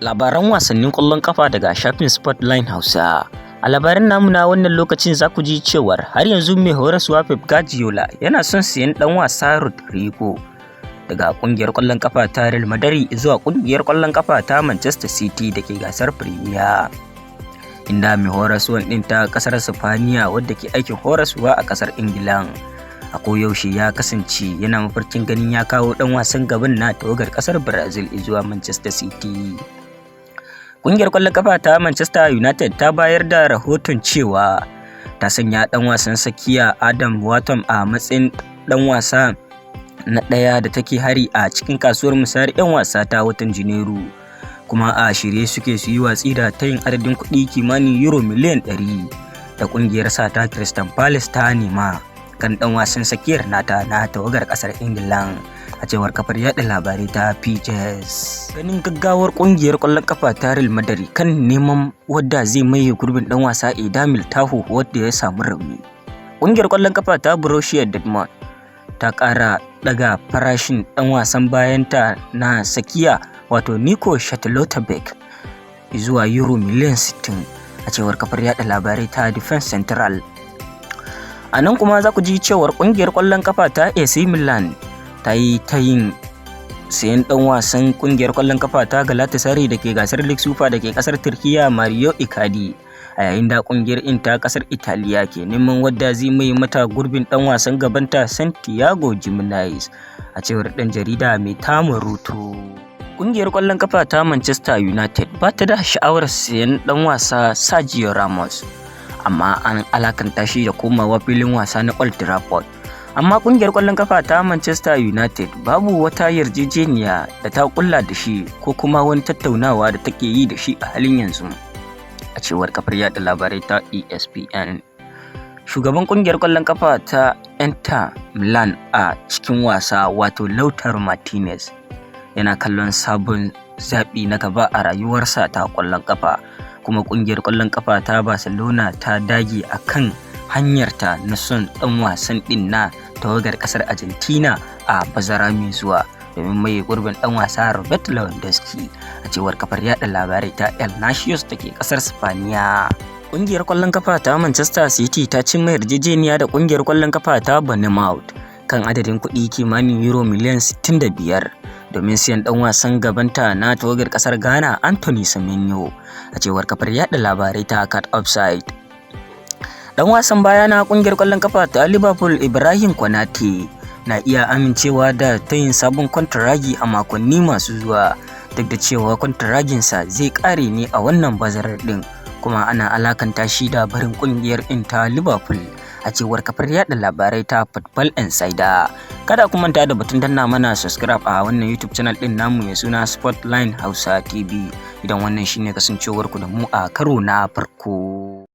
Labaran wasannin ƙwallon ƙafa daga shafin Spotlight Hausa. A labaran namu na wannan lokacin za ku ji cewar har yanzu mai horaswa Pep Guardiola yana son siyan ɗan wasa Rodrigo daga ƙungiyar ƙwallon ƙafa ta Real Madrid zuwa ƙungiyar ƙwallon ƙafa ta Manchester City da ke gasar Premier. Inda mai horaswan ɗin ta ƙasar Sifaniya wadda ke aikin horaswa a ƙasar Ingila a koyaushe ya kasance yana mafarkin ganin ya kawo ɗan wasan gaban na tawagar ƙasar Brazil zuwa Manchester City. Ƙungiyar ƙwallon ƙafa ta Manchester United ta bayar da rahoton cewa ta sanya ɗan wasan tsakiya Adam Wharton a matsayin ɗan wasa na ɗaya da take hari a cikin kasuwar musayar 'yan wasa ta watan Janairu, kuma a shirye suke su yi watsi da tayin adadin kuɗi kimanin euro miliyan 100 da ƙungiyar sa ta Crystal Palace ta nema kan ɗan wasan tsakiyar nata na tawagar ƙasar Ingila, a cewar kafar yada labarai ta PJS. Ganin gaggawar ƙungiyar ƙwallon ƙafa ta Real Madrid kan neman wadda zai maye gurbin ɗan wasa Ibrahim Konate wadda ya samu rauni. Ƙungiyar ƙwallon ƙafa ta Borussia Dortmund ta ƙara daga farashin ɗan wasan bayanta na tsakiya wato Nico Schlotterbeck zuwa euro miliyan 60, a cewar kafar yada labarai ta Defense Central. A nan kuma za ku ji cewar ƙungiyar ƙwallon ƙafa ta AC Milan ta yi tayin sayan ɗan wasan ƙungiyar ƙwallon ƙafa ta Galatasaray da ke gasar League Super da ke ƙasar Turkiya Mario Icardi, a yayin da ƙungiyar ta ƙasar Italiya ke neman wadda zai mai mata gurbin ɗan wasan gabanta Santiago Gimenez, a cewar ɗan jarida mai Ruto. Ƙungiyar ƙwallon ƙafa ta Manchester United ba ta da sha'awar sayan ɗan wasa Sergio Ramos, amma an alakanta shi da komawa filin wasa na Old Trafford. Amma kungiyar ƙwallon kafa ta Manchester United babu wata yarjejeniya da ta kulla da shi ko kuma wani tattaunawa da take yi da shi a halin yanzu, a cewar kafar yada labarai ta ESPN. Shugaban kungiyar ƙwallon kafa ta Inter Milan a cikin wasa wato Lautaro Martinez yana kallon sabon zaɓi na gaba a rayuwarsa ta ƙwallon kafa, kuma kungiyar ƙwallon kafa ta Barcelona ta dage akan hanyarta na son ɗan wasan ɗin na tawagar ƙasar Argentina a bazara mai zuwa domin mai gurbin ɗan wasa Robert Lewandowski, a cewar kafar yada labarai ta El Nacios da ke ƙasar Spaniya. Ƙungiyar ƙwallon kafa ta Manchester City ta cimma yarjejeniya da ƙungiyar ƙwallon kafa ta Bournemouth kan adadin kuɗi kimanin euro miliyan 65 domin siyan ɗan wasan gabanta na tawagar ƙasar Ghana Anthony Samenyo, a cewar kafar yada labarai ta Cat Offside. Dan wasan baya na kungiyar ƙwallon kafa ta Liverpool Ibrahim Konate na iya amincewa da tayin sabon kwantaragi a makonni masu zuwa, duk da cewa kwantaraginsa zai ƙare ne a wannan bazarar ɗin, kuma ana alakanta shi da barin kungiyar ta Liverpool, a cewar kafar yada labarai ta Football Insider. Kada ku manta da batun danna mana subscribe a wannan YouTube channel ɗin namu mai suna Spotlight Hausa TV idan wannan shine kasancewarku da mu a karo na farko.